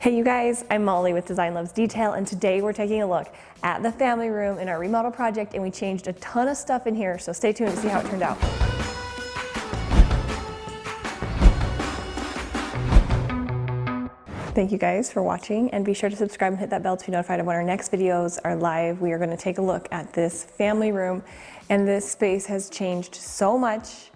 Hey you guys, I'm Molly with Design Loves Detail, and today we're taking a look at the family room in our remodel project, and we changed a ton of stuff in here, so stay tuned to see how it turned out. Thank you guys for watching, and be sure to subscribe and hit that bell to be notified of when our next videos are live. We are going to take a look at this family room, and this space has changed so much.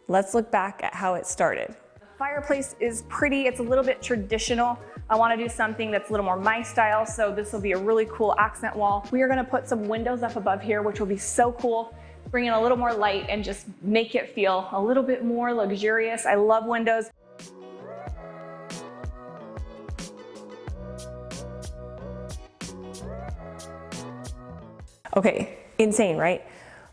Let's look back at how it started. Fireplace is pretty, it's a little bit traditional. I want to do something that's a little more my style, so this will be a really cool accent wall. We are going to put some windows up above here, which will be so cool. Bring in a little more light and just make it feel a little bit more luxurious. I love windows. Okay, insane, right?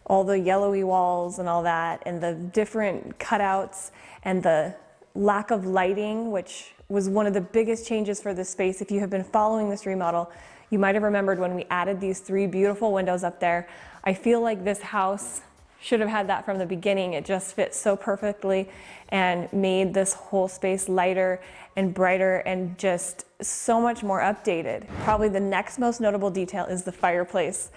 All the yellowy walls and all that, and the different cutouts, and the lack of lighting, which was one of the biggest changes for this space. If you have been following this remodel, you might have remembered when we added these 3 beautiful windows up there. I feel like this house should have had that from the beginning. It just fit so perfectly and made this whole space lighter and brighter and just so much more updated. Probably the next most notable detail is the fireplace.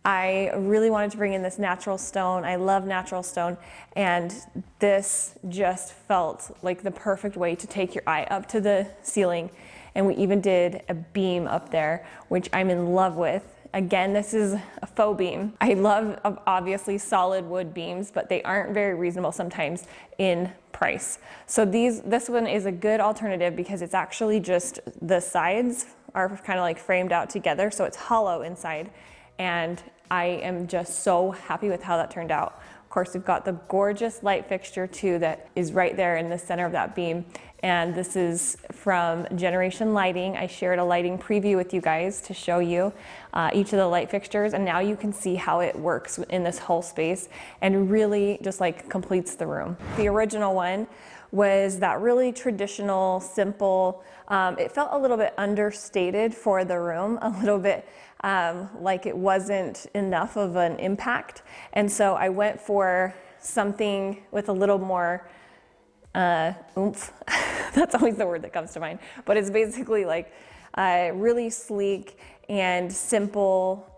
I really wanted to bring in this natural stone. I love natural stone, and this just felt like the perfect way to take your eye up to the ceiling. And we even did a beam up there, which I'm in love with. Again, this is a faux beam. I love obviously solid wood beams, but they aren't very reasonable sometimes in price. So this one is a good alternative because it's actually just the sides are kind of like framed out together, so it's hollow inside. And I am just so happy with how that turned out. Of course, we've got the gorgeous light fixture too that is right there in the center of that beam. And this is from Generation Lighting. I shared a lighting preview with you guys to show you each of the light fixtures, and now you can see how it works in this whole space and really just like completes the room. The original one was that really traditional, simple, it felt a little bit understated for the room, a little bit like it wasn't enough of an impact. And so I went for something with a little more oomph. That's always the word that comes to mind. But it's basically like really sleek and simple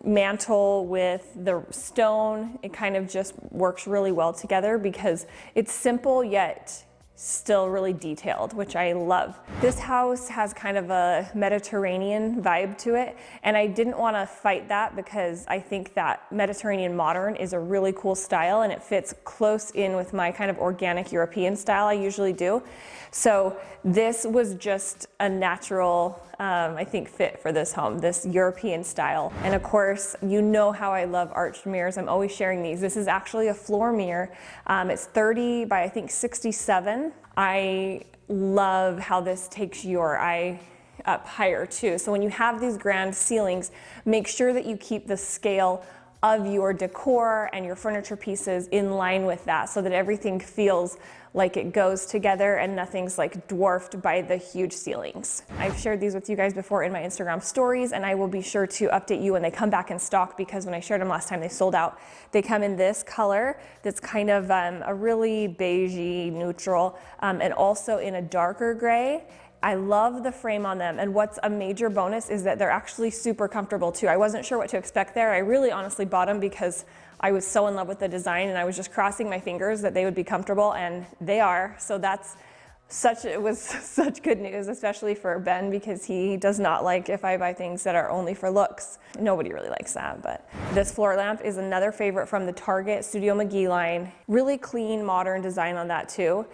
mantle with the stone. It kind of just works really well together because it's simple yet still really detailed, which I love. This house has kind of a Mediterranean vibe to it, and I didn't want to fight that because I think that Mediterranean modern is a really cool style and it fits close in with my kind of organic European style I usually do. So this was just a natural, I think, fit for this home, this European style. And of course, you know how I love arched mirrors. I'm always sharing these. This is actually a floor mirror. It's 30 by I think 67. I love how this takes your eye up higher too. So when you have these grand ceilings, make sure that you keep the scale of your decor and your furniture pieces in line with that so that everything feels like it goes together and nothing's like dwarfed by the huge ceilings. I've shared these with you guys before in my Instagram stories, and I will be sure to update you when they come back in stock because when I shared them last time they sold out. They come in this color that's kind of a really beigey neutral and also in a darker gray. I love the frame on them, and what's a major bonus is that they're actually super comfortable too. I wasn't sure what to expect there. I really honestly bought them because I was so in love with the design and I was just crossing my fingers that they would be comfortable, and they are. So it was such good news, especially for Ben, because he does not like if I buy things that are only for looks. Nobody really likes that, but this floor lamp is another favorite from the Target Studio McGee line. Really clean, modern design on that too,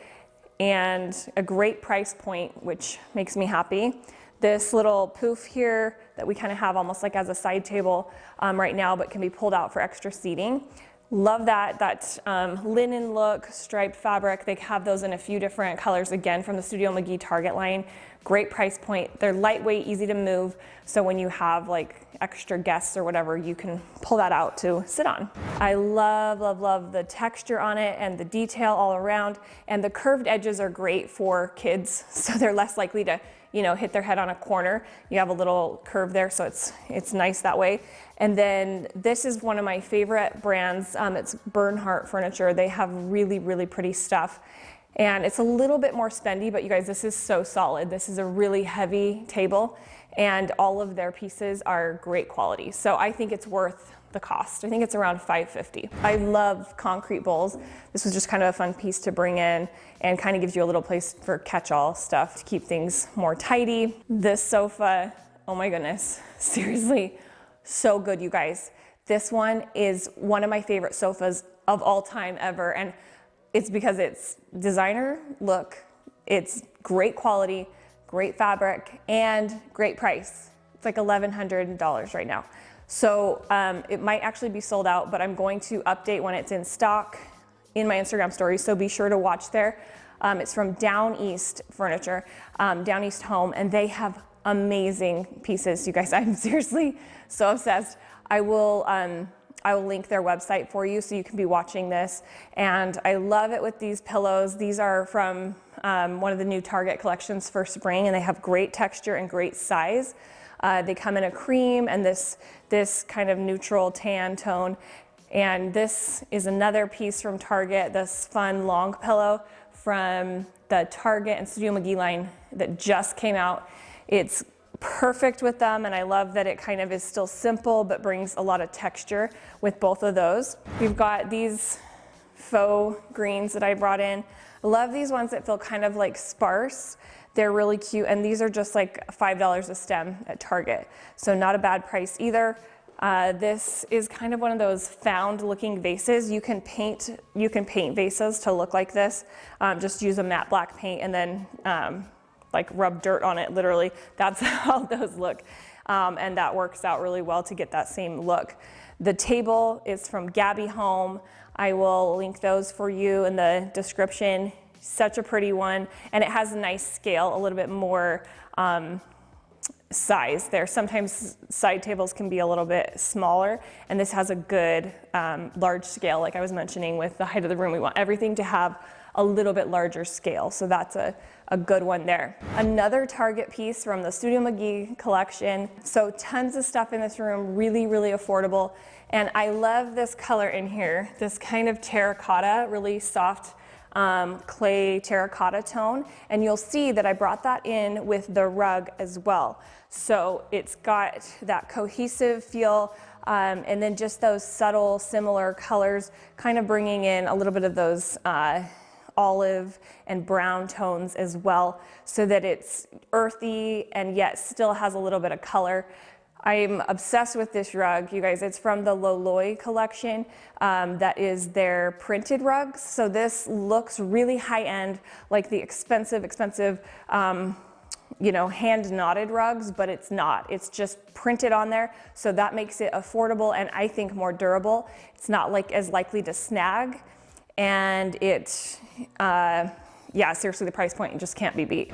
and a great price point, which makes me happy. This little poof here that we kind of have almost like as a side table right now, but can be pulled out for extra seating. Love that linen look, striped fabric. They have those in a few different colors, again, from the Studio McGee Target line. Great price point. They're lightweight, easy to move, so when you have like extra guests or whatever, you can pull that out to sit on. I love, love, love the texture on it and the detail all around, and the curved edges are great for kids, so they're less likely to hit their head on a corner. You have a little curve there, so it's nice that way. And then this is one of my favorite brands. It's Bernhardt Furniture. They have really, really pretty stuff. And it's a little bit more spendy, but you guys, this is so solid. This is a really heavy table, and all of their pieces are great quality. So I think it's worth the cost. I think it's around $550. I love concrete bowls. This was just kind of a fun piece to bring in and kind of gives you a little place for catch-all stuff to keep things more tidy. This sofa, oh my goodness, seriously, so good, you guys. This one is one of my favorite sofas of all time ever, and it's because it's designer look, it's great quality, great fabric, and great price. It's like $1,100 right now. So it might actually be sold out, but I'm going to update when it's in stock in my Instagram story, so be sure to watch there. It's from Down East Furniture, Down East Home, and they have amazing pieces. You guys, I'm seriously so obsessed. I will link their website for you so you can be watching this. And I love it with these pillows. These are from one of the new Target collections for spring, and they have great texture and great size. They come in a cream and this kind of neutral tan tone. And this is another piece from Target, this fun long pillow from the Target and Studio McGee line that just came out. It's perfect with them, and I love that it kind of is still simple but brings a lot of texture with both of those. We've got these faux greens that I brought in. I love these ones that feel kind of like sparse. They're really cute, and these are just like $5 a stem at Target, so not a bad price either. This is kind of one of those found looking vases. You can paint vases to look like this. Just use a matte black paint and then like rub dirt on it, literally. That's how those look. And that works out really well to get that same look. The table is from Gabby Home. I will link those for you in the description. Such a pretty one, and it has a nice scale, a little bit more size there. Sometimes side tables can be a little bit smaller, and this has a good large scale. Like I was mentioning with the height of the room, we want everything to have a little bit larger scale, so that's a good one there. Another Target piece from the Studio McGee collection. So tons of stuff in this room, really, really affordable. And I love this color in here, this kind of terracotta, really soft clay terracotta tone, and you'll see that I brought that in with the rug as well. So it's got that cohesive feel, and then just those subtle similar colors kind of bringing in a little bit of those olive and brown tones as well, so that it's earthy and yet still has a little bit of color. I'm obsessed with this rug, you guys. It's from the Loloi collection. That is their printed rugs. So this looks really high-end, like the expensive, you know, hand knotted rugs, but it's not. It's just printed on there. So that makes it affordable and I think more durable. It's not like as likely to snag. And it, yeah, seriously, the price point just can't be beat.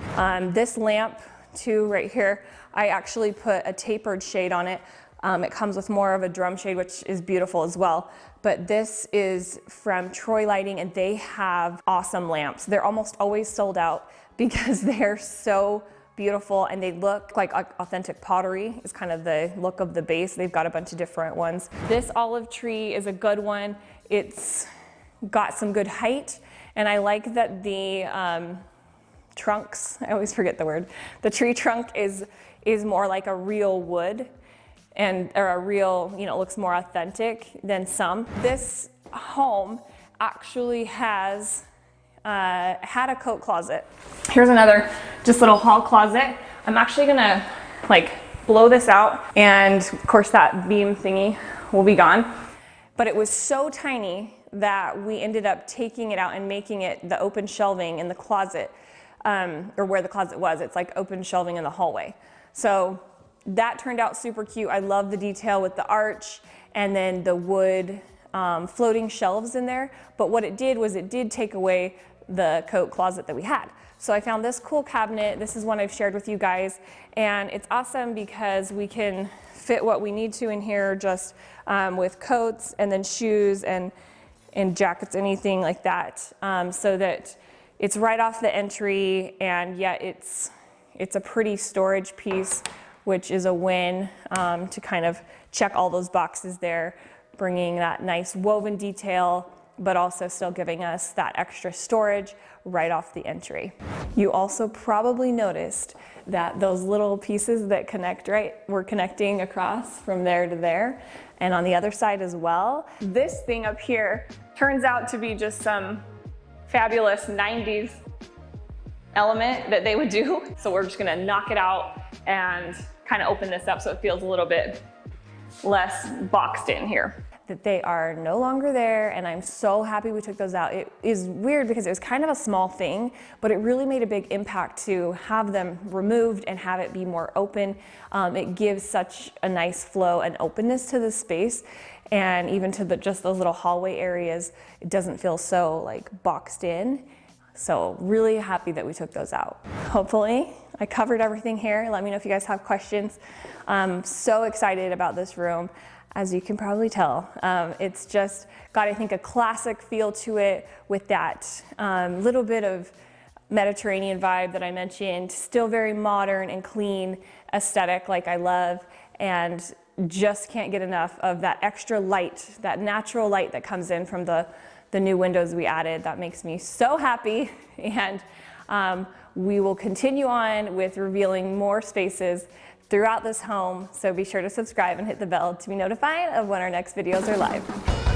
This lamp too, right here, I actually put a tapered shade on it. It comes with more of a drum shade, which is beautiful as well. But this is from Troy Lighting, and they have awesome lamps. They're almost always sold out because they're so beautiful and they look like authentic pottery is kind of the look of the base. They've got a bunch of different ones. This olive tree is a good one. It's got some good height, and I like that the trunks, I always forget the word. The tree trunk is more like a real wood, or a real, you know, looks more authentic than some. This home actually has had a coat closet. Here's another just little hall closet. I'm actually gonna like blow this out, and of course that beam thingy will be gone. But it was so tiny that we ended up taking it out and making it the open shelving in the closet. Or where the closet was. It's like open shelving in the hallway. So that turned out super cute. I love the detail with the arch and then the wood floating shelves in there. But what it did was it did take away the coat closet that we had. So I found this cool cabinet. This is one I've shared with you guys. And it's awesome because we can fit what we need to in here, just with coats and then shoes and jackets, anything like that, so that it's right off the entry, and yet it's a pretty storage piece, which is a win, to kind of check all those boxes there, bringing that nice woven detail but also still giving us that extra storage right off the entry. You also probably noticed that those little pieces that connect, right, we're connecting across from there to there, and on the other side as well. This thing up here turns out to be just some fabulous 90s element that they would do. So we're just gonna knock it out and kind of open this up so it feels a little bit less boxed in here. That they are no longer there, and I'm so happy we took those out. It is weird because it was kind of a small thing, but it really made a big impact to have them removed and have it be more open. It gives such a nice flow and openness to the space, and even to just those little hallway areas, it doesn't feel so like boxed in. So really happy that we took those out. Hopefully I covered everything here. Let me know if you guys have questions. I'm so excited about this room. As you can probably tell, it's just got, I think, a classic feel to it with that little bit of Mediterranean vibe that I mentioned, still very modern and clean aesthetic like I love, and just can't get enough of that extra light, that natural light that comes in from the new windows we added. That makes me so happy, and we will continue on with revealing more spaces throughout this home, so be sure to subscribe and hit the bell to be notified of when our next videos are live.